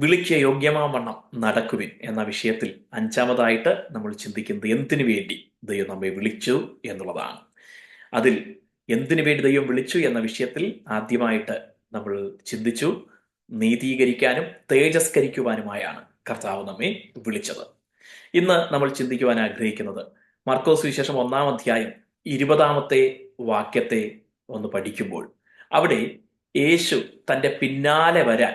വിളിക്ക് യോഗ്യമാവണ്ണം നടക്കുവിൻ എന്ന വിഷയത്തിൽ അഞ്ചാമതായിട്ട് നമ്മൾ ചിന്തിക്കുന്നത് എന്തിനു വേണ്ടി ദൈവം നമ്മെ വിളിച്ചു എന്നുള്ളതാണ്. അതിൽ എന്തിനു വേണ്ടി ദൈവം വിളിച്ചു എന്ന വിഷയത്തിൽ ആദ്യമായിട്ട് നമ്മൾ ചിന്തിച്ചു, നീതീകരിക്കാനും തേജസ്കരിക്കുവാനുമായാണ് കർത്താവ് നമ്മെ വിളിച്ചത്. ഇന്ന് നമ്മൾ ചിന്തിക്കുവാൻ ആഗ്രഹിക്കുന്നത് മർക്കോസ് വിശേഷം 1-ാം അധ്യായം 20-ാമത്തെ വാക്യത്തെ ഒന്ന് പഠിക്കുമ്പോൾ അവിടെ യേശു തൻ്റെ പിന്നാലെ വരാൻ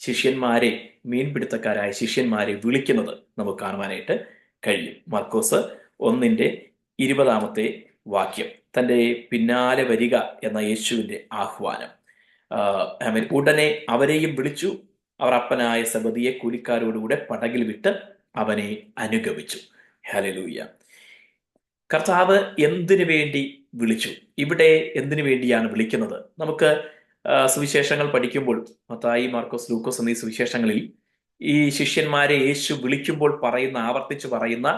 ശിഷ്യന്മാരെ, മീൻപിടുത്തക്കാരായ ശിഷ്യന്മാരെ വിളിക്കുന്നത് നമുക്ക് കാണുവാനായിട്ട് കഴിയും. മർക്കോസ് 1-ന്റെ 20-ാമത്തെ വാക്യം, തൻ്റെ പിന്നാലെ വരിക എന്ന യേശുവിൻ്റെ ആഹ്വാനം. ഉടനെ അവരെയും വിളിച്ചു, അവർ അപ്പനായ സബദിയെ കൂലിക്കാരോടുകൂടെ പടകിൽ വിട്ട് അവനെ അനുഗമിച്ചു. ഹല്ലേലൂയ. കർത്താവ് എന്തിനു വേണ്ടി വിളിച്ചു? ഇവിടെ എന്തിനു വേണ്ടിയാണ് വിളിക്കുന്നത്? നമുക്ക് സുവിശേഷങ്ങൾ പഠിക്കുമ്പോൾ മത്തായി, മാർക്കോസ്, ലൂക്കോസ് എന്നീ സുവിശേഷങ്ങളിൽ ഈ ശിഷ്യന്മാരെ യേശു വിളിക്കുമ്പോൾ ആവർത്തിച്ച് പറയുന്ന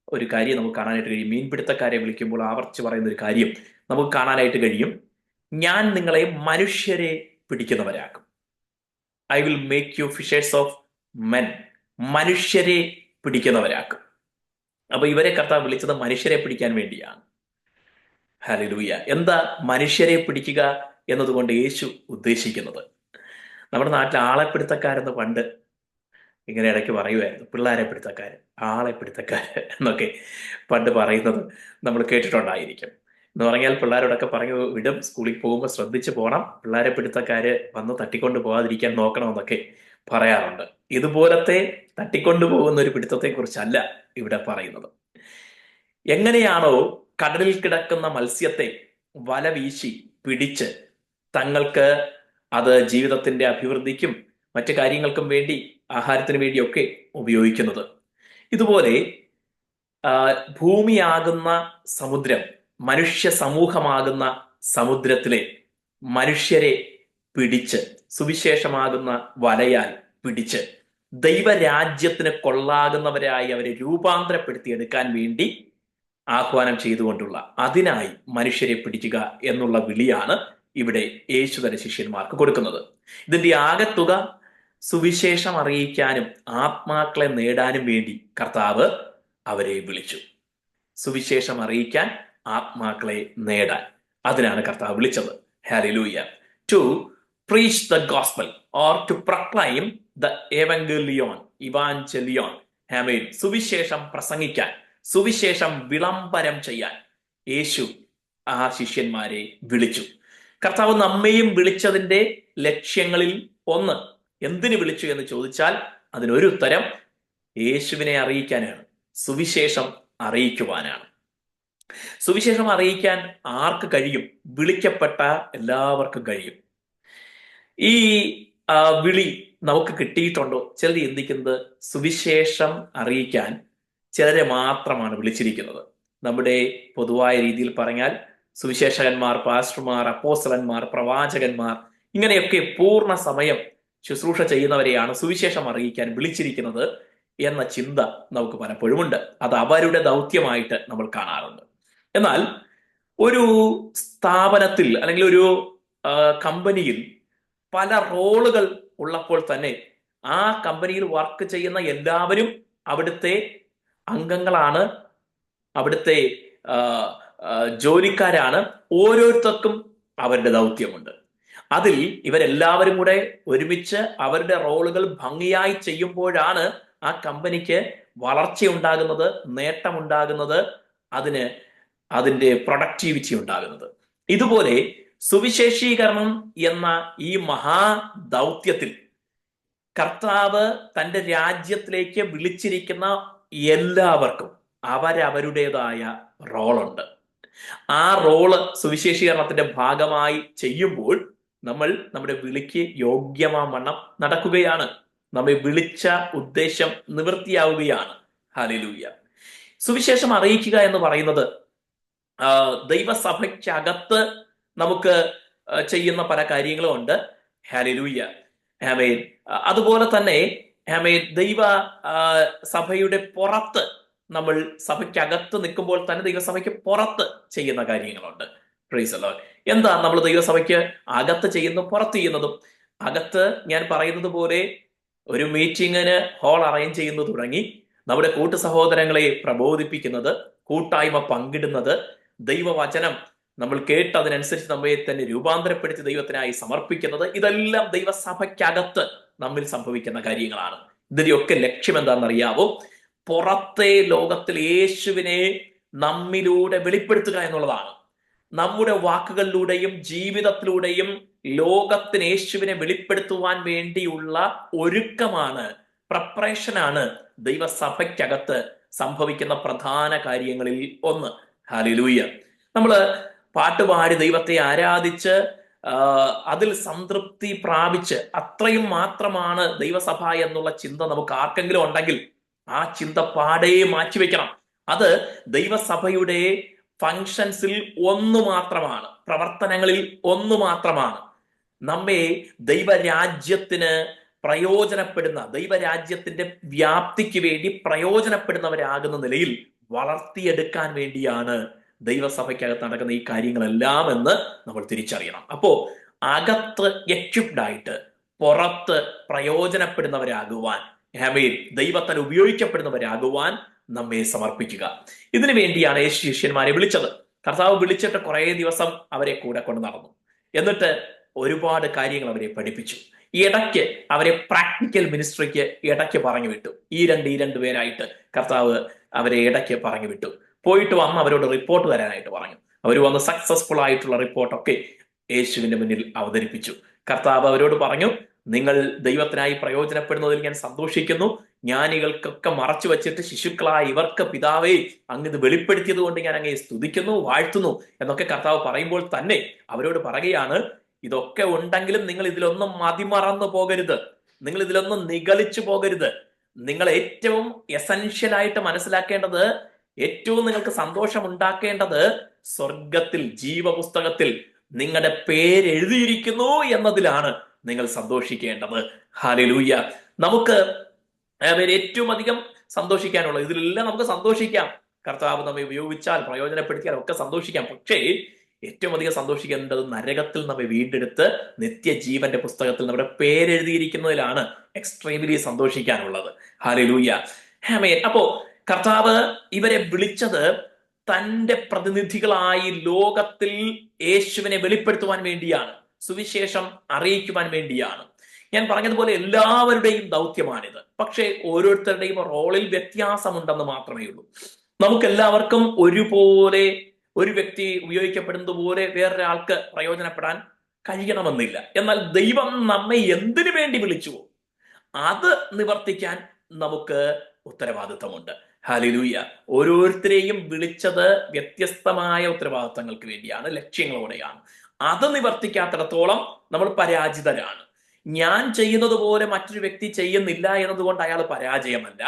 ഒരു കാര്യം നമുക്ക് കാണാനായിട്ട് കഴിയും. മീൻപിടുത്തക്കാരെ വിളിക്കുമ്പോൾ ആവർത്തിച്ച് പറയുന്ന ഒരു കാര്യം നമുക്ക് കാണാനായിട്ട് കഴിയും. ഞാൻ നിങ്ങളെ മനുഷ്യരെ പിടിക്കുന്നവരാക്കും. I will make you fishers of men. മനുഷ്യരെ പിടിക്കുന്നവരാക്കും. അപ്പൊ ഇവരെ കർത്താവ് വിളിച്ചത് മനുഷ്യരെ പിടിക്കാൻ വേണ്ടിയാണ്. ഹല്ലേലൂയ. എന്താ മനുഷ്യരെ പിടിക്കുക എന്നതുകൊണ്ട് യേശു ഉദ്ദേശിക്കുന്നത്? നമ്മുടെ നാട്ടിൽ ആളെപ്പിടുത്തക്കാരെന്ന് പണ്ട് ഇങ്ങനെ ഇടയ്ക്ക് പറയുമായിരുന്നു. പിള്ളേരെ പിടുത്തക്കാര്, ആളെ പിടുത്തക്കാര് എന്നൊക്കെ പണ്ട് പറയുന്നത് നമ്മൾ കേട്ടിട്ടുണ്ടായിരിക്കും. എന്ന് പറഞ്ഞാൽ പിള്ളേരോടൊക്കെ പറഞ്ഞു വിടും, സ്കൂളിൽ പോകുമ്പോൾ ശ്രദ്ധിച്ചു പോകണം, പിള്ളേരെ പിടുത്തക്കാര് വന്ന് തട്ടിക്കൊണ്ട് പോകാതിരിക്കാൻ നോക്കണമെന്നൊക്കെ പറയാറുണ്ട്. ഇതുപോലത്തെ തട്ടിക്കൊണ്ടു പോകുന്ന ഒരു പിടുത്തത്തെ കുറിച്ചല്ല ഇവിടെ പറയുന്നത്. എങ്ങനെയാണോ കടലിൽ കിടക്കുന്ന മത്സ്യത്തെ വല വീശി പിടിച്ച് തങ്ങൾക്ക് അത് ജീവിതത്തിന്റെ അഭിവൃദ്ധിക്കും മറ്റു കാര്യങ്ങൾക്കും വേണ്ടി, ആഹാരത്തിന് വേണ്ടിയൊക്കെ ഉപയോഗിക്കുന്നത്, ഇതുപോലെ ഭൂമിയാകുന്ന സമുദ്രം, മനുഷ്യ സമൂഹമാകുന്ന സമുദ്രത്തിലെ മനുഷ്യരെ പിടിച്ച്, സുവിശേഷമാകുന്ന വലയാൽ പിടിച്ച് ദൈവരാജ്യത്തിന് കൊള്ളാകുന്നവരായി അവരെ രൂപാന്തരപ്പെടുത്തി എടുക്കാൻ വേണ്ടി ആഹ്വാനം ചെയ്തുകൊണ്ടുള്ള, അതിനായി മനുഷ്യരെ പിടിക്കുക എന്നുള്ള വിളിയാണ് ഇവിടെ യേശുതന്റെ ശിഷ്യന്മാർക്ക് കൊടുക്കുന്നത്. ഇതിന്റെ ആകത്തുക സുവിശേഷം അറിയിക്കാനും ആത്മാക്കളെ നേടാനും വേണ്ടി കർത്താവ് അവരെ വിളിച്ചു. സുവിശേഷം അറിയിക്കാൻ, ആത്മാക്കളെ നേടാൻ, അതിനാണ് കർത്താവ് വിളിച്ചത്. ഹല്ലേലൂയ. To preach the gospel or to proclaim the evangelion. ആമേൻ. സുവിശേഷം പ്രസംഗിക്കാൻ, സുവിശേഷം വിളംബരം ചെയ്യാൻ യേശു ആ ശിഷ്യന്മാരെ വിളിച്ചു. കർത്താവ് നമ്മയും വിളിച്ചതിന്റെ ലക്ഷ്യങ്ങളിൽ ഒന്ന്, എന്തിനു വിളിച്ചു എന്ന് ചോദിച്ചാൽ അതിനൊരു ഉത്തരം യേശുവിനെ അറിയിക്കാനാണ്, സുവിശേഷം അറിയിക്കുവാനാണ്. സുവിശേഷം അറിയിക്കാൻ ആർക്ക് കഴിയും? വിളിക്കപ്പെട്ട എല്ലാവർക്കും കഴിയും. ഈ വിളി നമുക്ക് കിട്ടിയിട്ടുണ്ടോ? ചിലർ ചിന്തിക്കുന്നത് സുവിശേഷം അറിയിക്കാൻ ചിലരെ മാത്രമാണ് വിളിച്ചിരിക്കുന്നത്. നമ്മുടെ പൊതുവായ രീതിയിൽ പറഞ്ഞാൽ സുവിശേഷകന്മാർ, പാസ്റ്റർമാർ, അപ്പോസ്തലന്മാർ, പ്രവാചകന്മാർ, ഇങ്ങനെയൊക്കെ പൂർണ്ണ സമയം ശുശ്രൂഷ ചെയ്യുന്നവരെയാണ് സുവിശേഷം അറിയിക്കാൻ വിളിച്ചിരിക്കുന്നത് എന്ന ചിന്ത നമുക്ക് പലപ്പോഴുമുണ്ട്. അത് അവരുടെ ദൗത്യമായിട്ട് നമ്മൾ കാണാറുണ്ട്. എന്നാൽ ഒരു സ്ഥാപനത്തിൽ അല്ലെങ്കിൽ ഒരു കമ്പനിയിൽ പല റോളുകൾ ഉള്ളപ്പോൾ തന്നെ ആ കമ്പനിയിൽ വർക്ക് ചെയ്യുന്ന എല്ലാവരും അവിടുത്തെ അംഗങ്ങളാണ്, അവിടുത്തെ ജോലിക്കാരാണ്. ഓരോരുത്തർക്കും അവരുടെ ദൗത്യമുണ്ട്. അതിൽ ഇവരെല്ലാവരും കൂടെ ഒരുമിച്ച് അവരുടെ റോളുകൾ ഭംഗിയായി ചെയ്യുമ്പോഴാണ് ആ കമ്പനിക്ക് വളർച്ചയുണ്ടാകുന്നത്, നേട്ടമുണ്ടാകുന്നത്, അതിന്റെ പ്രൊഡക്ടിവിറ്റി ഉണ്ടാകുന്നത്. ഇതുപോലെ സുവിശേഷീകരണം എന്ന ഈ മഹാദൗത്യത്തിൽ കർത്താവ് തൻ്റെ രാജ്യത്തിലേക്ക് വിളിച്ചിരിക്കുന്ന എല്ലാവർക്കും അവരവരുടേതായ റോളുണ്ട്. ആ റോള് സുവിശേഷീകരണത്തിന്റെ ഭാഗമായി ചെയ്യുമ്പോൾ നമ്മൾ നമ്മുടെ വിളിക്ക് യോഗ്യമാവണ്ണം നടക്കുകയാണ്. നമ്മെ വിളിച്ച ഉദ്ദേശം നിവൃത്തിയാവുകയാണ്. ഹല്ലേലൂയ. സുവിശേഷം അറിയിക്കുക എന്ന് പറയുന്നത് ദൈവസഭയ്ക്കകത്ത് നമുക്ക് ചെയ്യുന്ന പല കാര്യങ്ങളും ഉണ്ട്. ഹല്ലേലൂയ. ആമേൻ. അതുപോലെ തന്നെ ആമേൻ, ദൈവ സഭയുടെ പുറത്ത്, നമ്മൾ സഭയ്ക്കകത്ത് നിൽക്കുമ്പോൾ തന്നെ ദൈവസഭയ്ക്ക് പുറത്ത് ചെയ്യുന്ന കാര്യങ്ങളുണ്ട്. Price the Lord. എന്താ നമ്മൾ ദൈവസഭയ്ക്ക് അകത്ത് ചെയ്യുന്നതും പുറത്ത് ചെയ്യുന്നതും? അകത്ത് ഞാൻ പറയുന്നത് പോലെ ഒരു മീറ്റിങ്ങിന് ഹാൾ അറേഞ്ച് ചെയ്യുന്നത് തുടങ്ങി നമ്മുടെ കൂട്ടു സഹോദരങ്ങളെ പ്രബോധിപ്പിക്കുന്നത്, കൂട്ടായ്മ പങ്കിടുന്നത്, ദൈവവചനം നമ്മൾ കേട്ട് അതിനനുസരിച്ച് നമ്മെ തന്നെ രൂപാന്തരപ്പെടുത്തി ദൈവത്തിനായി സമർപ്പിക്കുന്നത്, ഇതെല്ലാം ദൈവസഭയ്ക്കകത്ത് നമ്മിൽ സംഭവിക്കുന്ന കാര്യങ്ങളാണ്. ഇതിന്റെയൊക്കെ ലക്ഷ്യം എന്താണെന്നറിയാവോ? പുറത്തെ ലോകത്തിൽ യേശുവിനെ നമ്മിലൂടെ വെളിപ്പെടുത്തുക എന്നുള്ളതാണ്. നമ്മുടെ വാക്കുകളിലൂടെയും ജീവിതത്തിലൂടെയും ലോകത്തിന് യേശുവിനെ വെളിപ്പെടുത്തുവാൻ വേണ്ടിയുള്ള ഒരുക്കമാണ്, പ്രപ്പറേഷനാണ് ദൈവസഭയ്ക്കകത്ത് സംഭവിക്കുന്ന പ്രധാന കാര്യങ്ങളിൽ ഒന്ന്. ഹല്ലേലൂയ. നമ്മള് പാട്ടുപാടി ദൈവത്തെ ആരാധിച്ച് അതിൽ സംതൃപ്തി പ്രാപിച്ച് അത്രയും മാത്രമാണ് ദൈവസഭ എന്നുള്ള ചിന്ത നമുക്ക് ആർക്കെങ്കിലും ഉണ്ടെങ്കിൽ ആ ചിന്ത പാടെ മാറ്റിവെക്കണം. അത് ദൈവസഭയുടെ ഫങ്ഷൻസിൽ ഒന്ന് മാത്രമാണ്, പ്രവർത്തനങ്ങളിൽ ഒന്ന് മാത്രമാണ്. നമ്മെ ദൈവരാജ്യത്തിന് പ്രയോജനപ്പെടുന്ന, ദൈവരാജ്യത്തിന്റെ വ്യാപ്തിക്ക് വേണ്ടി പ്രയോജനപ്പെടുന്നവരാകുന്ന നിലയിൽ വളർത്തിയെടുക്കാൻ വേണ്ടിയാണ് ദൈവസഭയ്ക്കകത്ത് നടക്കുന്ന ഈ കാര്യങ്ങളെല്ലാം എന്ന് നമ്മൾ തിരിച്ചറിയണം. അപ്പോ അകത്ത് എക്യുപ്ഡ് ആയിട്ട് പുറത്ത് പ്രയോജനപ്പെടുന്നവരാകുവാൻ, ആമേൻ, ദൈവത്താൽ ഉപയോഗിക്കപ്പെടുന്നവരാകുവാൻ നമ്മെ സമർപ്പിക്കുക. ഇതിനു വേണ്ടിയാണ് യേശു ശിഷ്യന്മാരെ വിളിച്ചത്. കർത്താവ് വിളിച്ചിട്ട് കുറെ ദിവസം അവരെ കൂടെ കൊണ്ട് നടന്നു. എന്നിട്ട് ഒരുപാട് കാര്യങ്ങൾ അവരെ പഠിപ്പിച്ചു. ഇടയ്ക്ക് അവരെ പ്രാക്ടിക്കൽ മിനിസ്ട്രിക്ക് ഇടയ്ക്ക് പറഞ്ഞു വിട്ടു. ഈ രണ്ട് പേരായിട്ട് കർത്താവ് അവരെ ഇടയ്ക്ക് പറഞ്ഞു വിട്ടു. പോയിട്ട് വന്ന് അവരോട് റിപ്പോർട്ട് തരാനായിട്ട് പറഞ്ഞു. അവർ വന്ന് സക്സസ്ഫുൾ ആയിട്ടുള്ള റിപ്പോർട്ടൊക്കെ യേശുവിന്റെ മുന്നിൽ അവതരിപ്പിച്ചു. കർത്താവ് അവരോട് പറഞ്ഞു, നിങ്ങൾ ദൈവത്തിനായി പ്രയോജനപ്പെടുന്നതിൽ ഞാൻ സന്തോഷിക്കുന്നു. ജ്ഞാനികൾക്കൊക്കെ മറച്ചു വച്ചിട്ട് ശിശുക്കളായ ഇവർക്ക് പിതാവേ അങ്ങ് ഇത് വെളിപ്പെടുത്തിയത് കൊണ്ട് ഞാൻ അങ്ങയെ സ്തുതിക്കുന്നു, വാഴ്ത്തുന്നു എന്നൊക്കെ കർത്താവ് പറയുമ്പോൾ തന്നെ അവരോട് പറയുകയാണ്, ഇതൊക്കെ ഉണ്ടെങ്കിലും നിങ്ങൾ ഇതിലൊന്നും മതിമറന്നു പോകരുത്, നിങ്ങൾ ഇതിലൊന്നും നിഗളിച്ചു പോകരുത്. നിങ്ങൾ ഏറ്റവും എസൻഷ്യൽ ആയിട്ട് മനസ്സിലാക്കേണ്ടത്, ഏറ്റവും നിങ്ങൾക്ക് സന്തോഷം ഉണ്ടാക്കേണ്ടത് സ്വർഗത്തിൽ ജീവപുസ്തകത്തിൽ നിങ്ങളുടെ പേരെഴുതിയിരിക്കുന്നു എന്നതിലാണ് നിങ്ങൾ സന്തോഷിക്കേണ്ടത്. ഹല്ലേലൂയ. നമുക്ക് ഏറ്റവും അധികം സന്തോഷിക്കാനുള്ളത് ഇതിലെല്ലാം നമുക്ക് സന്തോഷിക്കാം. കർത്താവ് നമ്മെ ഉപയോഗിച്ചാൽ, പ്രയോജനപ്പെടുത്തിയാൽ ഒക്കെ സന്തോഷിക്കാം. പക്ഷേ ഏറ്റവും അധികം സന്തോഷിക്കേണ്ടത് നരകത്തിൽ നമ്മെ വീണ്ടെടുത്ത് നിത്യജീവന്റെ പുസ്തകത്തിൽ നമ്മുടെ പേരെഴുതിയിരിക്കുന്നതിലാണ് എക്സ്ട്രീംലി സന്തോഷിക്കാനുള്ളത്. ഹല്ലേലൂയ. ആമേൻ. അപ്പോ കർത്താവ് ഇവരെ വിളിച്ചത് തന്റെ പ്രതിനിധികളായി ലോകത്തിൽ യേശുവിനെ വെളിപ്പെടുത്തുവാൻ വേണ്ടിയാണ്, സുവിശേഷം അറിയിക്കുവാൻ വേണ്ടിയാണ്. ഞാൻ പറഞ്ഞതുപോലെ എല്ലാവരുടെയും ദൗത്യമാണിത്. പക്ഷേ ഓരോരുത്തരുടെയും റോളിൽ വ്യത്യാസമുണ്ടെന്ന് മാത്രമേ ഉള്ളൂ. നമുക്കെല്ലാവർക്കും ഒരുപോലെ ഒരു വ്യക്തി ഉപയോഗിക്കപ്പെടുന്നത് പോലെ വേറൊരാൾക്ക് പ്രയോജനപ്പെടാൻ കഴിയണമെന്നില്ല. എന്നാൽ ദൈവം നമ്മെ എന്തിനു വേണ്ടി വിളിച്ചുവോ അത് നിവർത്തിക്കാൻ നമുക്ക് ഉത്തരവാദിത്വമുണ്ട്. ഹല്ലേലൂയ. ഓരോരുത്തരെയും വിളിച്ചത് വ്യത്യസ്തമായ ഉത്തരവാദിത്തങ്ങൾക്ക് വേണ്ടിയാണ്, ലക്ഷ്യങ്ങളോടെയാണ്. അത് നിവർത്തിക്കാത്തിടത്തോളം നമ്മൾ പരാജിതരാണ്. ഞാൻ ചെയ്യുന്നത് പോലെ മറ്റൊരു വ്യക്തി ചെയ്യുന്നില്ല എന്നതുകൊണ്ട് അയാൾ പരാജയമല്ല.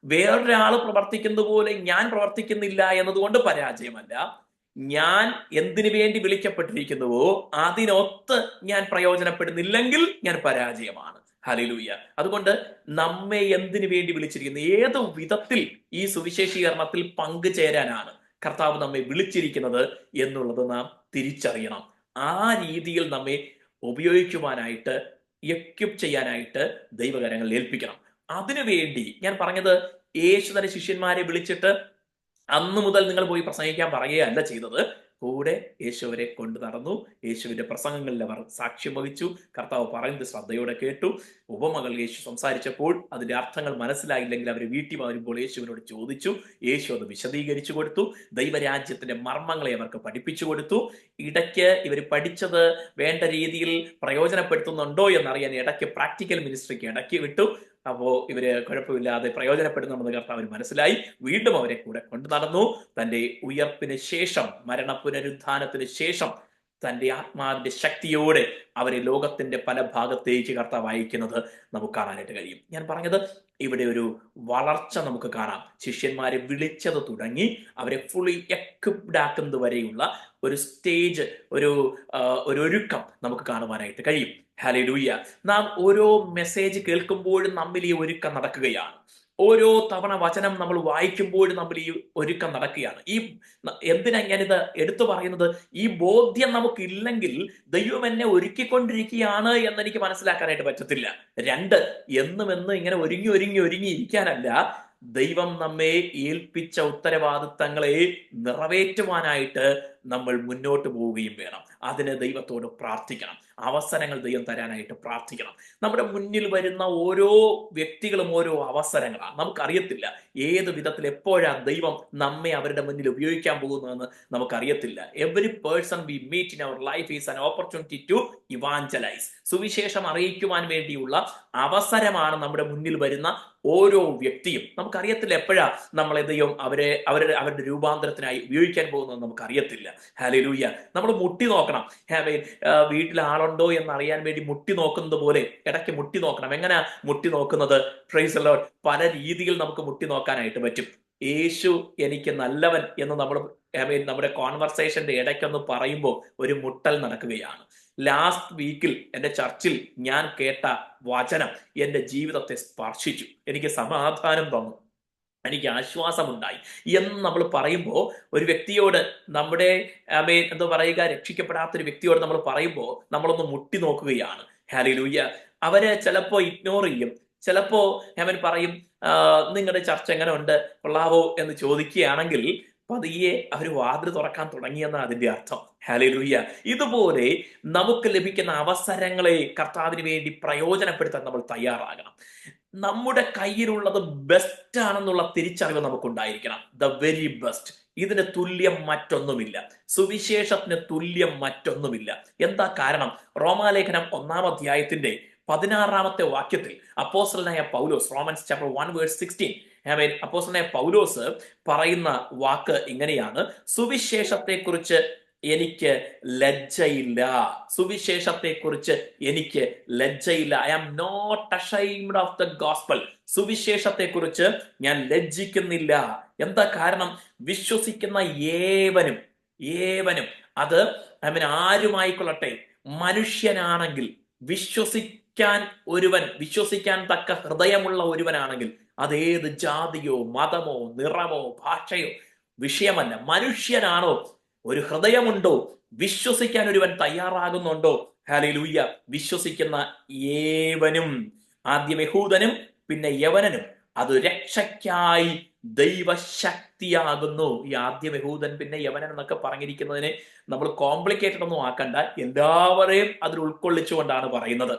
വേറൊരാൾ പ്രവർത്തിക്കുന്നത് പോലെ ഞാൻ പ്രവർത്തിക്കുന്നില്ല എന്നതുകൊണ്ട് പരാജയമല്ല. ഞാൻ എന്തിനു വേണ്ടി വിളിക്കപ്പെട്ടിരിക്കുന്നുവോ അതിനൊത്ത് ഞാൻ പ്രയോജനപ്പെടുന്നില്ലെങ്കിൽ ഞാൻ പരാജയമാണ്. ഹല്ലേലൂയ. അതുകൊണ്ട് നമ്മെ എന്തിനു വേണ്ടി വിളിച്ചിരിക്കുന്നു, ഏത് വിധത്തിൽ ഈ സുവിശേഷീകരണത്തിൽ പങ്കുചേരാനാണ് കർത്താവ് നമ്മെ വിളിച്ചിരിക്കുന്നത് എന്നുള്ളത് നാം തിരിച്ചറിയണം. ആ രീതിയിൽ നമ്മെ ഉപയോഗിക്കുവാനായിട്ട്, എക്വിപ്പ് ചെയ്യാനായിട്ട് ദൈവകരങ്ങളിൽ ഏൽപ്പിക്കണം. അതിനുവേണ്ടി ഞാൻ പറഞ്ഞത്, യേശു തന്റെ ശിഷ്യന്മാരെ വിളിച്ചിട്ട് അന്ന് മുതൽ നിങ്ങൾ പോയി പ്രസംഗിക്കാൻ പറയുകയല്ല ചെയ്തത്. കൂടെ യേശുവരെ കൊണ്ടു നടന്നു. യേശുവിന്റെ പ്രസംഗങ്ങളിൽ അവർ സാക്ഷ്യം വഹിച്ചു. കർത്താവ് പറയുന്നത് ശ്രദ്ധയോടെ കേട്ടു. ഉപമകൾ യേശു സംസാരിച്ചപ്പോൾ അതിന്റെ അർത്ഥങ്ങൾ മനസ്സിലായില്ലെങ്കിൽ അവർ വീട്ടിൽ വരുമ്പോൾ യേശുവിനോട് ചോദിച്ചു. യേശു അത് വിശദീകരിച്ചു കൊടുത്തു. ദൈവരാജ്യത്തിന്റെ മർമ്മങ്ങളെ അവർക്ക് പഠിപ്പിച്ചു കൊടുത്തു. ഇടയ്ക്ക് ഇവർ പഠിച്ചത് വേണ്ട രീതിയിൽ പ്രയോജനപ്പെടുത്തുന്നുണ്ടോ എന്നറിയാൻ ഇടയ്ക്ക് പ്രാക്ടിക്കൽ മിനിസ്ട്രിക്ക് ഇടയ്ക്ക് വിട്ടു. അപ്പോ ഇവര് കുഴപ്പമില്ലാതെ പ്രയോജനപ്പെടുന്നുണ്ടെന്ന് കർത്താവിന് മനസ്സിലായി. വീണ്ടും അവരെ കൂടെ കൊണ്ടു നടന്നു. തന്റെ ഉയർപ്പിന് ശേഷം, മരണപുനരുത്ഥാനത്തിന് ശേഷം തന്റെ ആത്മാവിന്റെ ശക്തിയോടെ അവരെ ലോകത്തിന്റെ പല ഭാഗത്തേക്ക് കർത്താവ് അയക്കുന്നത് നമുക്ക് കാണാനായിട്ട് കഴിയും. ഞാൻ പറഞ്ഞത്, ഇവിടെ ഒരു വളർച്ച നമുക്ക് കാണാം. ശിഷ്യന്മാരെ വിളിച്ചത് തുടങ്ങി അവരെ ഫുള്ളി എക്വിപ്ഡ് ആക്കുന്നത് വരെയുള്ള ഒരു സ്റ്റേജ്, ഒരു ഒരുക്കം നമുക്ക് കാണുവാനായിട്ട് കഴിയും. ഹല്ലേലൂയ. നാം ഓരോ മെസ്സേജ് കേൾക്കുമ്പോഴും നമ്മിൽ ഈ ഒരുക്കം നടക്കുകയാണ്. ഓരോ തവണ വചനം നമ്മൾ വായിക്കുമ്പോഴും നമ്മൾ ഈ ഒരുക്കം നടക്കുകയാണ്. എന്തിനാ ഞാനിത് എടുത്തു പറയുന്നത്? ഈ ബോധ്യം നമുക്കില്ലെങ്കിൽ ദൈവം എന്നെ ഒരുക്കിക്കൊണ്ടിരിക്കുകയാണ് എന്നെനിക്ക് മനസ്സിലാക്കാനായിട്ട് പറ്റത്തില്ല. രണ്ട്, എന്നും ഇങ്ങനെ ഒരുങ്ങി ഇരിക്കാനല്ല, ദൈവം നമ്മെ ഏൽപ്പിച്ച ഉത്തരവാദിത്തങ്ങളെ നിറവേറ്റുവാനായിട്ട് നമ്മൾ മുന്നോട്ട് പോവുകയും വേണം. അതിന് ദൈവത്തോട് പ്രാർത്ഥിക്കണം. അവസരങ്ങൾ ദൈവം തരാനായിട്ട് പ്രാർത്ഥിക്കണം. നമ്മുടെ മുന്നിൽ വരുന്ന ഓരോ വ്യക്തികളും ഓരോ അവസരങ്ങളാണ്. നമുക്കറിയത്തില്ല ഏത് വിധത്തിൽ എപ്പോഴാ ദൈവം നമ്മെ അവരുടെ മുന്നിൽ ഉപയോഗിക്കാൻ പോകുന്നതെന്ന് നമുക്കറിയത്തില്ല. Every person we meet in our life is an opportunity to evangelise. സുവിശേഷം അറിയിക്കുവാൻ വേണ്ടിയുള്ള അവസരമാണ് നമ്മുടെ മുന്നിൽ വരുന്ന ഓരോ വ്യക്തിയും. നമുക്കറിയത്തില്ല എപ്പോഴാ നമ്മളെ ദൈവം അവരുടെ രൂപാന്തരത്തിനായി ഉപയോഗിക്കാൻ പോകുന്നത് നമുക്കറിയത്തില്ല. ഹല്ലേലൂയ. നമ്മൾ മുട്ടി നോക്കണം. വീട്ടിൽ ആളുണ്ടോ എന്ന് അറിയാൻ വേണ്ടി മുട്ടി നോക്കുന്നത് പോലെ ഇടയ്ക്ക് മുട്ടി നോക്കണം. എങ്ങനെ മുട്ടി നോക്കുന്നത്? Price the Lord. പല രീതിയിൽ നമുക്ക് മുട്ടി നോക്കാനായിട്ട് പറ്റും. യേശു എനിക്ക് നല്ലവൻ എന്ന് നമ്മുടെ കോൺവെർസേഷന്റെ ഇടയ്ക്കൊന്ന് പറയുമ്പോൾ ഒരു മുട്ടൽ നടക്കുകയാണ്. ലാസ്റ്റ് വീക്കിൽ എൻ്റെ ചർച്ചിൽ ഞാൻ കേട്ട വചനം എൻ്റെ ജീവിതത്തെ സ്പർശിച്ചു. എനിക്ക് സമാധാനം തന്നു, എനിക്ക് ആശ്വാസമുണ്ടായി എന്ന് നമ്മൾ പറയുമ്പോൾ, ഒരു വ്യക്തിയോട് നമ്മുടെ എന്താ പറയുക, രക്ഷിക്കപ്പെടാത്ത ഒരു വ്യക്തിയോട് നമ്മൾ പറയുമ്പോൾ നമ്മളൊന്ന് മുട്ടി നോക്കുകയാണ്. ഹല്ലേലൂയ. അവര് ചിലപ്പോ ഇഗ്നോർ ചെയ്യും, ചിലപ്പോ പറയും നിങ്ങളുടെ ചർച്ച എങ്ങനെ ഉണ്ട്, കൊള്ളാവോ എന്ന് ചോദിക്കുകയാണെങ്കിൽ പതിയെ അവർ വാതിൽ തുറക്കാൻ തുടങ്ങിയെന്നാണ് അതിന്റെ അർത്ഥം. ഹല്ലേലൂയ. ഇതുപോലെ നമുക്ക് ലഭിക്കുന്ന അവസരങ്ങളെ കർത്താവിന് വേണ്ടി പ്രയോജനപ്പെടുത്താൻ നമ്മൾ തയ്യാറാകണം. നമ്മുടെ കയ്യിലുള്ളത് ബെസ്റ്റ് ആണെന്നുള്ള തിരിച്ചറിവ് നമുക്കുണ്ടായിരിക്കണം. The very best. ഇതിന് തുല്യം മറ്റൊന്നുമില്ല. സുവിശേഷത്തിന് തുല്യം മറ്റൊന്നുമില്ല. എന്താ കാരണം? റോമാലേഖനം 1-ാം അധ്യായത്തിന്റെ 16-ാമത്തെ വാക്യത്തിൽ അപ്പോസ്തലനായ പൗലോസ്, റോമൻസ് ചാപ്റ്റർ 1:16, അപ്പോസ്തലനായ പൗലോസ് പറയുന്ന വാക്ക് ഇങ്ങനെയാണ്: സുവിശേഷത്തെക്കുറിച്ച് എനിക്ക് ലജ്ജയില്ല. സുവിശേഷത്തെക്കുറിച്ച് എനിക്ക് ലജ്ജയില്ല. I am not ashamed of the gospel. സുവിശേഷത്തെക്കുറിച്ച് ഞാൻ ലജ്ജിക്കുന്നില്ല. എന്താ കാരണം? വിശ്വസിക്കുന്ന ഏവനും അത് ആരുമായിക്കൊള്ളട്ടെ, മനുഷ്യനാണെങ്കിൽ, വിശ്വസിക്കാൻ തക്ക ഹൃദയമുള്ള ഒരുവനാണെങ്കിൽ, അതേത് ജാതിയോ മതമോ നിറമോ ഭാഷയോ വിഷയമല്ല. മനുഷ്യനാണോ, ഒരു ഹൃദയമുണ്ടോ, വിശ്വസിക്കാൻ ഒരുവൻ തയ്യാറാകുന്നുണ്ടോ, ഹല്ലേലൂയ, വിശ്വസിക്കുന്ന ഏവനും, ആദ്യം യഹൂദനും പിന്നെ യവനനും, അത് രക്ഷയ്ക്കായി ദൈവശക്തിയാകുന്നു. ഈ ആദ്യം യഹൂദൻ പിന്നെ യവനൻ എന്നൊക്കെ പറഞ്ഞിരിക്കുന്നതിനെ നമ്മൾ കോംപ്ലിക്കേറ്റഡ് ഒന്നും ആക്കണ്ട, എല്ലാവരെയും അതിൽ ഉൾക്കൊള്ളിച്ചുകൊണ്ടാണ് പറയുന്നത്.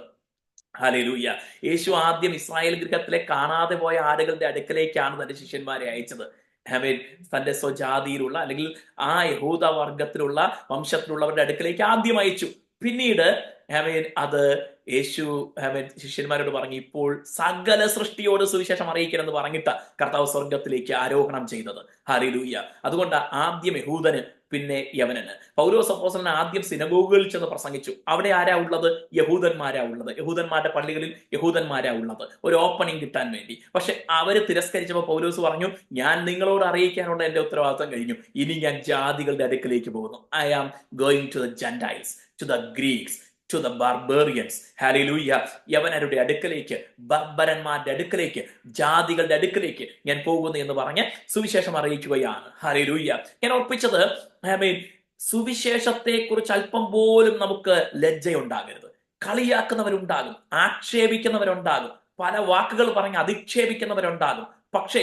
ഹല്ലേലൂയ. യേശു ആദ്യം ഇസ്രായേൽ ഗൃഹത്തിലെ കാണാതെ പോയ ആടുകളുടെ അടുക്കലേക്കാണ് തന്റെ ശിഷ്യന്മാരെ അയച്ചത്. തന്റെ സ്വജാതിയിലുള്ള അല്ലെങ്കിൽ ആ യഹൂദ വർഗത്തിലുള്ള വംശത്തിലുള്ളവരുടെ അടുക്കലേക്ക് ആദ്യം അയച്ചു. പിന്നീട് അത് യേശു ശിഷ്യന്മാരോട് പറഞ്ഞു, ഇപ്പോൾ സകല സൃഷ്ടിയോട് സുവിശേഷം അറിയിക്കണമെന്ന് പറഞ്ഞിട്ട് കർത്താവ് സ്വർഗത്തിലേക്ക് ആരോഹണം ചെയ്തത്. ഹല്ലേലൂയ. അതുകൊണ്ട് ആദ്യം യഹൂദന് പിന്നെ യവനന്. പൗലോസ് അപ്പോസ്തലൻ ആദ്യം സിനഗോഗുകളിൽ ചെന്ന് പ്രസംഗിച്ചു. അവിടെ ആരാ ഉള്ളത്? യഹൂദന്മാരാ ഉള്ളത്. യഹൂദന്മാരുടെ പള്ളികളിൽ യഹൂദന്മാരാ ഉള്ളത്, ഒരു ഓപ്പണിംഗ് കിട്ടാൻ വേണ്ടി. പക്ഷെ അവര് തിരസ്കരിച്ചപ്പോൾ പൗലോസ് പറഞ്ഞു, ഞാൻ നിങ്ങളോട് അറിയിക്കാനുള്ള എന്റെ ഉത്തരവാദിത്വം കഴിഞ്ഞു, ഇനി ഞാൻ ജാതികളുടെ അടുക്കലേക്ക് പോകുന്നു. I am going to the Gentiles, to the Greeks, to the barbarians. Hallelujah. യവനരുടെ അടുക്കലേക്ക്, ബർബരന്മാരുടെ അടുക്കലേക്ക്, ജാതികളുടെ അടുക്കലേക്ക് ഞാൻ പോകുന്നു എന്ന് പറഞ്ഞ് സുവിശേഷം അറിയിക്കുകയാണ്. ഹല്ലേലൂയ. ഞാൻ ഓർപ്പിച്ചത്, സുവിശേഷത്തെ കുറിച്ച് അല്പം പോലും നമുക്ക് ലജ്ജയുണ്ടാകരുത്. കളിയാക്കുന്നവരുണ്ടാകും, ആക്ഷേപിക്കുന്നവരുണ്ടാകും, പല വാക്കുകൾ പറഞ്ഞ് അധിക്ഷേപിക്കുന്നവരുണ്ടാകും. പക്ഷേ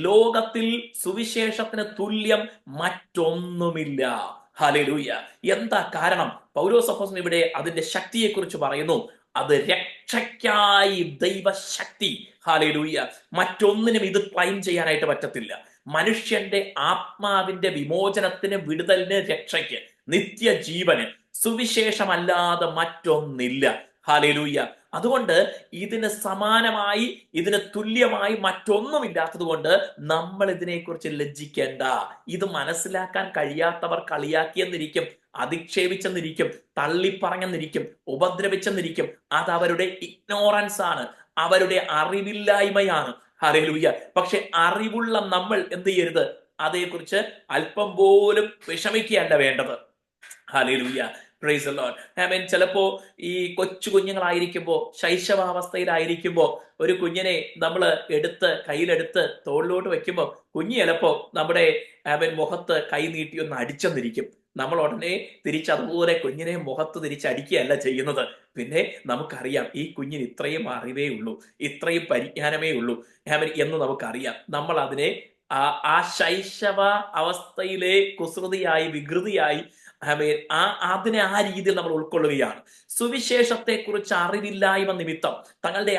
ലോകത്തിൽ സുവിശേഷത്തിന് തുല്യം മറ്റൊന്നുമില്ല. ഹല്ലേലൂയ. എന്താ കാരണം? പൗലോസ് അപ്പോസ്തലൻ ഇവിടെ അതിന്റെ ശക്തിയെക്കുറിച്ച് പറയുന്നു. അത് രക്ഷയ്ക്കായി ദൈവശക്തി. ഹല്ലേലൂയ. മറ്റൊന്നിനും ഇത് ക്ലൈം ചെയ്യാനായിട്ട് പറ്റത്തില്ല. മനുഷ്യന്റെ ആത്മാവിന്റെ വിമോചനത്തിന്, വിടുതലിന്, രക്ഷയ്ക്ക്, നിത്യജീവന് സുവിശേഷമല്ലാതെ മറ്റൊന്നില്ല. ഹല്ലേലൂയ. അതുകൊണ്ട് ഇതിന് സമാനമായി, ഇതിന് തുല്യമായി മറ്റൊന്നുമില്ലാത്തത് കൊണ്ട് നമ്മൾ ഇതിനെക്കുറിച്ച് ലജ്ജിക്കേണ്ട. ഇത് മനസ്സിലാക്കാൻ കഴിയാത്തവർ കളിയാക്കിയെന്നിരിക്കും, അധിക്ഷേപിച്ചെന്നിരിക്കും, തള്ളിപ്പറഞ്ഞെന്നിരിക്കും, ഉപദ്രവിച്ചെന്നിരിക്കും. അത് അവരുടെ ഇഗ്നോറൻസ് ആണ്, അവരുടെ അറിവില്ലായ്മയാണ്. ഹല്ലേലൂയ. പക്ഷെ അറിവുള്ള നമ്മൾ എന്ത് ചെയ്യരുത്? അതേക്കുറിച്ച് അല്പം പോലും വിഷമിക്കുകയല്ല വേണ്ടത്. Hallelujah. Praise the Lord. Amen. ചിലപ്പോ ഈ കൊച്ചു കുഞ്ഞുങ്ങളായിരിക്കുമ്പോ, ശൈശവാവസ്ഥയിലായിരിക്കുമ്പോ ഒരു കുഞ്ഞിനെ നമ്മൾ കയ്യിലെടുത്ത് തോളിലോട്ട് വെക്കുമ്പോ കുഞ്ഞ് ചിലപ്പോ നമ്മുടെ മുഖത്ത് കൈ നീട്ടി ഒന്ന് അടിച്ചെന്നിരിക്കും. നമ്മൾ ഉടനെ അതുപോലെ കുഞ്ഞിനെ മുഖത്ത് തിരിച്ചടിക്കുകയല്ല ചെയ്യുന്നത്. പിന്നെ നമുക്കറിയാം ഈ കുഞ്ഞിന് ഇത്രയും അറിവേ ഉള്ളൂ, ഇത്രയും പരിജ്ഞാനമേ ഉള്ളൂ എന്ന് നമുക്കറിയാം. നമ്മൾ അതിനെ ആ ശൈശവ അവസ്ഥയിലെ കുസൃതിയായി, വികൃതിയായി അതിനെ ആ രീതിയിൽ നമ്മൾ ഉൾക്കൊള്ളുകയാണ്. സുവിശേഷത്തെ കുറിച്ച് അറിവില്ലായ്മ നിമിത്തം, തങ്ങളുടെ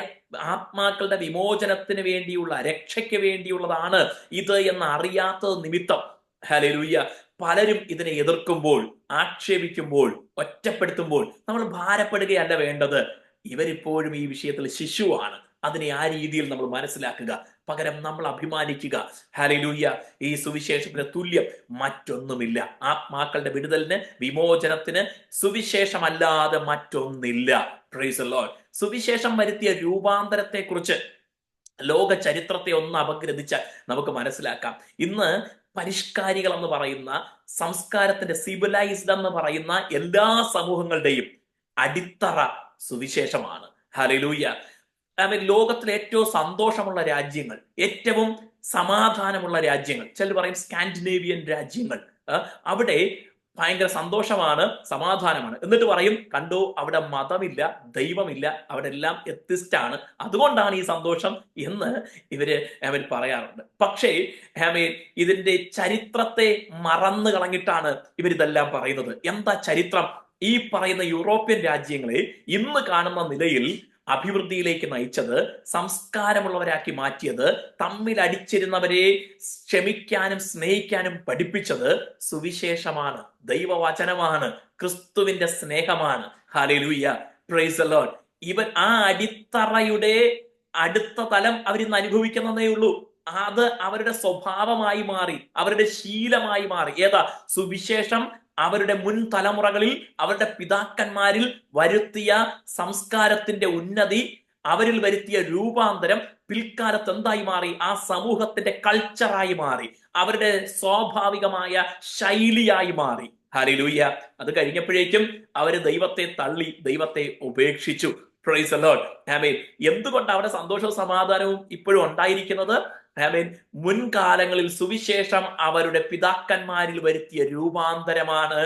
ആത്മാക്കളുടെ വിമോചനത്തിന് വേണ്ടിയുള്ള, രക്ഷയ്ക്ക് വേണ്ടിയുള്ളതാണ് ഇത് എന്ന് അറിയാത്തത് നിമിത്തം, ഹല്ലേലൂയ, പലരും ഇതിനെ എതിർക്കുമ്പോൾ, ആക്ഷേപിക്കുമ്പോൾ, ഒറ്റപ്പെടുത്തുമ്പോൾ നമ്മൾ ഭാരപ്പെടുകയല്ല വേണ്ടത്. ഇവരിപ്പോഴും ഈ വിഷയത്തിൽ ശിശുവാണ്. അതിനെ ആ രീതിയിൽ നമ്മൾ മനസ്സിലാക്കുക. പകരം നമ്മൾ അഭിമാനിക്കുക. ഹല്ലേലൂയ, ഈ സുവിശേഷത്തിന് തുല്യം മറ്റൊന്നുമില്ല. ആത്മാക്കളുടെ വിടുതലിന്, വിമോചനത്തിന് സുവിശേഷമല്ലാതെ മറ്റൊന്നില്ല. Praise the Lord. സുവിശേഷം വരുത്തിയ രൂപാന്തരത്തെ കുറിച്ച് ലോക ചരിത്രത്തെ ഒന്ന് അപഗ്രഥിച്ചാൽ നമുക്ക് മനസ്സിലാക്കാം. ഇന്ന് പരിഷ്കാരികൾ എന്ന് പറയുന്ന, സംസ്കാരത്തിന്റെ സിവിലൈസ്ഡ് എന്ന് പറയുന്ന എല്ലാ സമൂഹങ്ങളുടെയും അടിത്തറ സുവിശേഷമാണ്. ഹല്ലേലൂയ. ലോകത്തിലെ ഏറ്റവും സന്തോഷമുള്ള രാജ്യങ്ങൾ, ഏറ്റവും സമാധാനമുള്ള രാജ്യങ്ങൾ, ചിലർ പറയും സ്കാൻഡിനേവിയൻ രാജ്യങ്ങൾ, അവിടെ ഭയങ്കര സന്തോഷമാണ്, സമാധാനമാണ്. എന്നിട്ട് പറയും, കണ്ടോ അവിടെ മതമില്ല, ദൈവമില്ല, അവിടെ എല്ലാം എത്തിസ്റ്റാണ്, അതുകൊണ്ടാണ് ഈ സന്തോഷം എന്ന് ഇവര് പറയാറുണ്ട്. പക്ഷേ ഇതിന്റെ ചരിത്രത്തെ മറന്നു കളഞ്ഞിട്ടാണ് ഇവരിതെല്ലാം പറയുന്നത്. എന്താ ചരിത്രം? ഈ പറയുന്ന യൂറോപ്യൻ രാജ്യങ്ങളെ ഇന്ന് കാണുന്ന നിലയിൽ അഭിവൃദ്ധിയിലേക്ക് നയിച്ചത്, സംസ്കാരമുള്ളവരാക്കി മാറ്റിയത്, തമ്മിൽ അടിച്ചിരുന്നവരെ ക്ഷമിക്കാനും സ്നേഹിക്കാനും പഠിപ്പിച്ചത് സുവിശേഷമാണ്, ദൈവവചനമാണ്, ക്രിസ്തുവിന്റെ സ്നേഹമാണ്. Hallelujah, praise the Lord. ഇവൻ ആ അടിത്തറയുടെ അടുത്ത തലം അവരിന്ന് അനുഭവിക്കുന്നതേ ഉള്ളൂ. അത് അവരുടെ സ്വഭാവമായി മാറി, അവരുടെ ശീലമായി മാറി. ഏതാ? സുവിശേഷം അവരുടെ മുൻ തലമുറകളിൽ, അവരുടെ പിതാക്കന്മാരിൽ വരുത്തിയ സംസ്കാരത്തിന്റെ ഉന്നതി, അവരിൽ വരുത്തിയ രൂപാന്തരം പിൽക്കാലത്ത് എന്തായി മാറി? ആ സമൂഹത്തിന്റെ കൾച്ചറായി മാറി, അവരുടെ സ്വാഭാവികമായ ശൈലിയായി മാറി. ഹല്ലേലൂയ. അത് കഴിഞ്ഞപ്പോഴേക്കും അവര് ദൈവത്തെ തള്ളി, ദൈവത്തെ ഉപേക്ഷിച്ചു. Praise the Lord. ആമേൻ. എന്തുകൊണ്ട് അവിടെ സന്തോഷവും സമാധാനവും ഇപ്പോഴും ഉണ്ടായിരിക്കുന്നത്? ആമേൻ. മുൻകാലങ്ങളിൽ സുവിശേഷം അവരുടെ പിതാക്കന്മാരിൽ വരുത്തിയ രൂപാന്തരമാണ്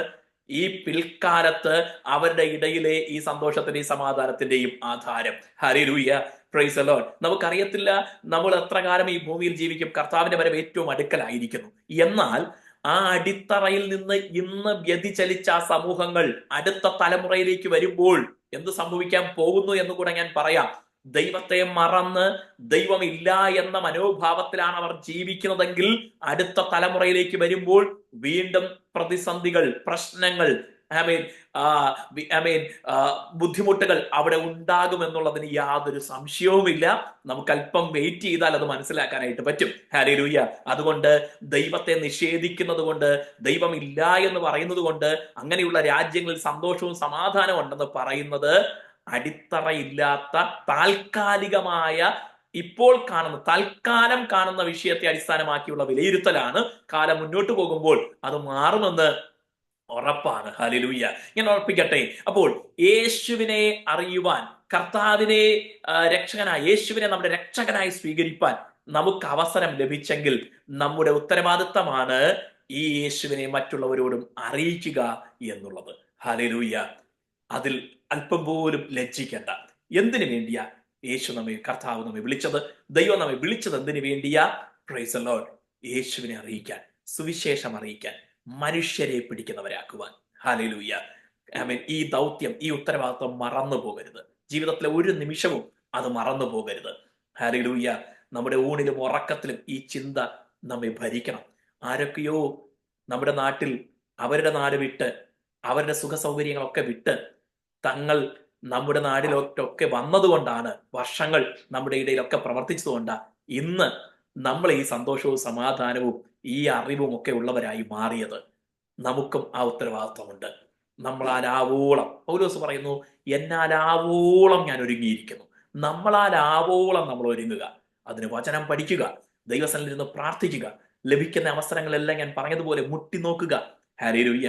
ഈ പിൽക്കാലത്ത് അവരുടെ ഇടയിലെ ഈ സന്തോഷത്തിന്റെയും സമാധാനത്തിന്റെയും ആധാരം. Hallelujah, praise the Lord. നമുക്കറിയത്തില്ല നമ്മൾ എത്ര കാലം ഈ ഭൂമിയിൽ ജീവിക്കും. കർത്താവിന്റെ വരവ് ഏറ്റവും അടുക്കലായിരിക്കുന്നു. എന്നാൽ ആ അടിത്തറയിൽ നിന്ന് ഇന്ന് വ്യതിചലിച്ച ആ സമൂഹങ്ങൾ അടുത്ത തലമുറയിലേക്ക് വരുമ്പോൾ എന്ത് സംഭവിക്കാൻ പോകുന്നു എന്ന് കൂടെ ഞാൻ പറയാം. ദൈവത്തെ മറന്ന്, ദൈവമില്ല എന്ന മനോഭാവത്തിലാണ് അവർ ജീവിക്കുന്നതെങ്കിൽ അടുത്ത തലമുറയിലേക്ക് വരുമ്പോൾ വീണ്ടും പ്രതിസന്ധികൾ, പ്രശ്നങ്ങൾ, ബുദ്ധിമുട്ടുകൾ അവിടെ ഉണ്ടാകുമെന്നുള്ളതിന് യാതൊരു സംശയവുമില്ല. നമുക്ക് അല്പം വെയിറ്റ് ചെയ്താൽ അത് മനസ്സിലാക്കാനായിട്ട് പറ്റും. ഹല്ലേലൂയ. അതുകൊണ്ട് ദൈവത്തെ നിഷേധിക്കുന്നത് കൊണ്ട്, ദൈവമില്ല എന്ന് പറയുന്നത് കൊണ്ട്, അങ്ങനെയുള്ള രാജ്യങ്ങളിൽ സന്തോഷവും സമാധാനവും ഉണ്ടെന്ന് പറയുന്നത് അടിത്തറയില്ലാത്ത താൽക്കാലികമായ, ഇപ്പോൾ തൽക്കാലം കാണുന്ന വിഷയത്തെ അടിസ്ഥാനമാക്കിയുള്ള വിലയിരുത്തലാണ്. കാലം മുന്നോട്ട് പോകുമ്പോൾ അത് മാറുമെന്ന് ഉറപ്പാണ്. ഹല്ലേലൂയ. ഞാൻ ഉറപ്പിക്കട്ടെ. അപ്പോൾ യേശുവിനെ അറിയുവാൻ, കർത്താവിനെ രക്ഷകനായി, യേശുവിനെ നമ്മുടെ രക്ഷകനായി സ്വീകരിപ്പാൻ നമുക്ക് അവസരം ലഭിച്ചെങ്കിൽ നമ്മുടെ ഉത്തരവാദിത്തമാണ് ഈ യേശുവിനെ മറ്റുള്ളവരോടും അറിയിക്കുക എന്നുള്ളത്. ഹല്ലേലൂയ. അതിൽ അല്പം പോലും ലജ്ജിക്കേണ്ട. എന്തിനു വേണ്ടിയാ കർത്താവ് നമ്മെ വിളിച്ചത്? ദൈവം നമ്മെ വിളിച്ചത് എന്തിനു വേണ്ടിയാ? Price the Lord. യേശുവിനെ അറിയിക്കാൻ, സുവിശേഷം അറിയിക്കാൻ, മനുഷ്യരെ പിടിക്കുന്നവരാക്കുവാൻ. ഹല്ലേലൂയ. ആമേൻ. ഈ ദൗത്യം, ഈ ഉത്തരവാദിത്വം മറന്നു പോകരുത്. ജീവിതത്തിലെ ഒരു നിമിഷവും അത് മറന്നു പോകരുത്. ഹല്ലേലൂയ. നമ്മുടെ ഊണിലും ഉറക്കത്തിലും ഈ ചിന്ത നമ്മെ ഭരിക്കണം. ആരൊക്കെയോ നമ്മുടെ നാട്ടിൽ അവരുടെ നാട് വിട്ട്, അവരുടെ സുഖ സൗകര്യങ്ങളൊക്കെ വിട്ട് തങ്ങൾ നമ്മുടെ നാടിലൊക്കെ വന്നതുകൊണ്ടാണ്, വർഷങ്ങൾ നമ്മുടെ ഇടയിലൊക്കെ പ്രവർത്തിച്ചതുകൊണ്ടാണ് ഇന്ന് നമ്മൾ ഈ സന്തോഷവും സമാധാനവും ഈ അറിവും ഒക്കെ ഉള്ളവരായി മാറിയത്. നമുക്കും ആ ഉത്തരവാദിത്വമുണ്ട്. നമ്മളാലാവോളം, പൗലോസ് പറയുന്നു, എന്നാലാവോളം ഞാൻ ഒരുങ്ങിയിരിക്കുന്നു. നമ്മളാലാവോളം നമ്മൾ ഒരുങ്ങുക. അതിന് വചനം പഠിക്കുക, ദൈവസന്നിധിയിൽ നിന്ന് പ്രാർത്ഥിക്കുക, ലഭിക്കുന്ന അവസരങ്ങളെല്ലാം ഞാൻ പറഞ്ഞതുപോലെ മുട്ടി നോക്കുക. ഹല്ലേലൂയ.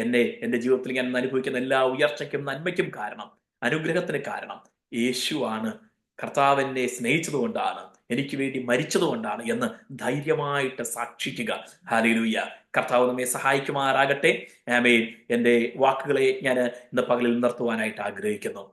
എൻ്റെ ജീവിതത്തിൽ ഞാൻ അനുഭവിക്കുന്ന എല്ലാ ഉയർച്ചയ്ക്കും നന്മയ്ക്കും കാരണം, അനുഗ്രഹത്തിന് കാരണം യേശുവാണ്. കർത്താവ് എന്നെ സ്നേഹിച്ചതുകൊണ്ടാണ്, എനിക്ക് വേണ്ടി മരിച്ചതുകൊണ്ടാണ് എന്ന് ധൈര്യമായിട്ട് സാക്ഷിക്കുക. ഹല്ലേലൂയ. കർത്താവ് നമ്മെ സഹായിക്കുമാറാകട്ടെ. ആമേൻ. എൻ്റെ വാക്കുകളെ ഞാൻ ഇന്ന് പകലിൽ നിർത്തുവാനായിട്ട് ആഗ്രഹിക്കുന്നു.